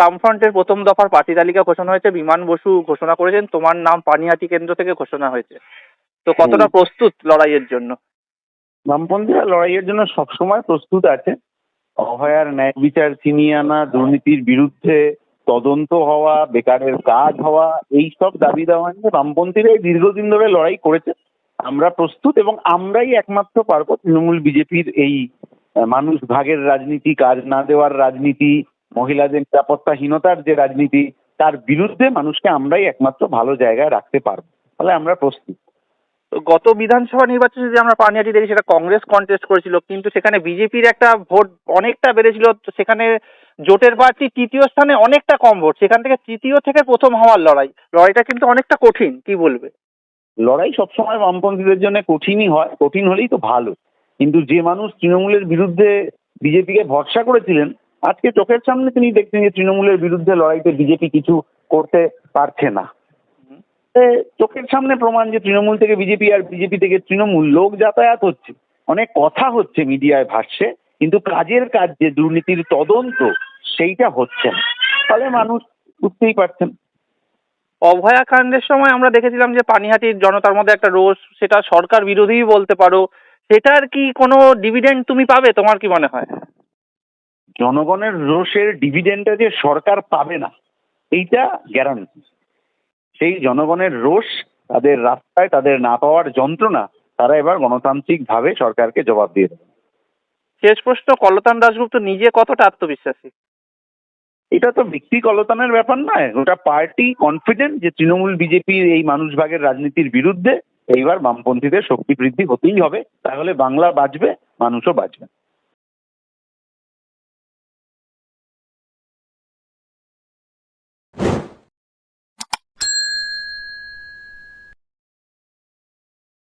বামফ্রন্টের প্রথম দফার প্রার্থী তালিকা ঘোষণা হয়েছে, বিমান বসু ঘোষণা করেছেন, তোমার নাম পানিহাটি কেন্দ্র থেকে ঘোষণা হয়েছে। তো কতটা প্রস্তুত লড়াইয়ের জন্য? বামপন্থীরা লড়াইয়ের জন্য সবসময় প্রস্তুত আছে। অভয়ার ন্যায় বিচার ছিনিয়ে আনা, দুর্নীতির বিরুদ্ধে তদন্ত হওয়া, বেকারের কাজ হওয়া, এই সব দাবি দেওয়া নিয়ে বামপন্থীরা দীর্ঘদিন ধরে লড়াই করেছে। আমরা প্রস্তুত এবং আমরাই একমাত্র পারবো তৃণমূল বিজেপির এই মানুষ ভাগের রাজনীতি, কাজ না দেওয়ার রাজনীতি, মহিলাদের নিরাপত্তাহীনতার যে রাজনীতি, তার বিরুদ্ধে মানুষকে আমরাই একমাত্র ভালো জায়গায় রাখতে পারবো। তাহলে আমরা প্রস্তুত। তো গত বিধানসভা নির্বাচনে যে আমরা পানিহাটি দেখি, সেটা কংগ্রেস কন্টেস্ট করেছিল, কিন্তু সেখানে বিজেপির একটা ভোট অনেকটা বেড়েছিল। তো সেখানে জোটের প্রার্থী তৃতীয় স্থানে, অনেকটা কম ভোট, সেখান থেকে তৃতীয় থেকে প্রথম হওয়ার লড়াইটা কিন্তু অনেকটা কঠিন, কি বলবে? লড়াই সবসময় বামপন্থীদের জন্য কঠিনই হয়, কঠিন হলেই তো ভালো। কিন্তু যে মানুষ তৃণমূলের বিরুদ্ধে বিজেপিকে ভরসা করেছিলেন, আজকে চোখের সামনে তিনি দেখছেন যে তৃণমূলের বিরুদ্ধে লড়াইতে বিজেপি কিছু করতে পারছে না। চোখের সামনে প্রমাণ যে তৃণমূল থেকে বিজেপি আর বিজেপি থেকে তৃণমূল, লোক যাতায়াত হচ্ছে, অনেক কথা হচ্ছে, মিডিয়ায় ভাসছে, কিন্তু কাজের কাজ যে দুর্নীতির তদন্ত, সেইটা হচ্ছে না। তাহলে মানুষ বুঝতেই পারছেন। অভয়া কাণ্ডের সময় আমরা দেখেছিলাম যে পানিহাটির জনতার মধ্যে একটা রোষ, সেটা সরকার বিরোধী বলতে পারো। সেটার কি কোনো ডিভিডেন্ড তুমি পাবে, তোমার কি মনে হয়? জনগণের রোষের ডিভিডেন্ডটা যে সরকার পাবে না, এইটা গ্যারান্টি। সেই জনগণের রোষ, তাদের রাস্তায় তাদের না পাওয়ার যন্ত্রণা, তারা এবার গণতান্ত্রিক ভাবে সরকারকে জবাব দিয়ে দেবে। শেষ প্রশ্ন, কলতান দাশগুপ্ত নিজে কতটা আত্মবিশ্বাসী? এটা তো ব্যক্তি কলতানের ব্যাপার নয়, ওটা পার্টি কনফিডেন্ট যে তৃণমূল বিজেপির এই মানুষ ভাগের রাজনীতির বিরুদ্ধে এইবার বামপন্থীদের শক্তি বৃদ্ধি হতেই হবে। তাহলে বাংলা বাঁচবে, মানুষও বাঁচবে।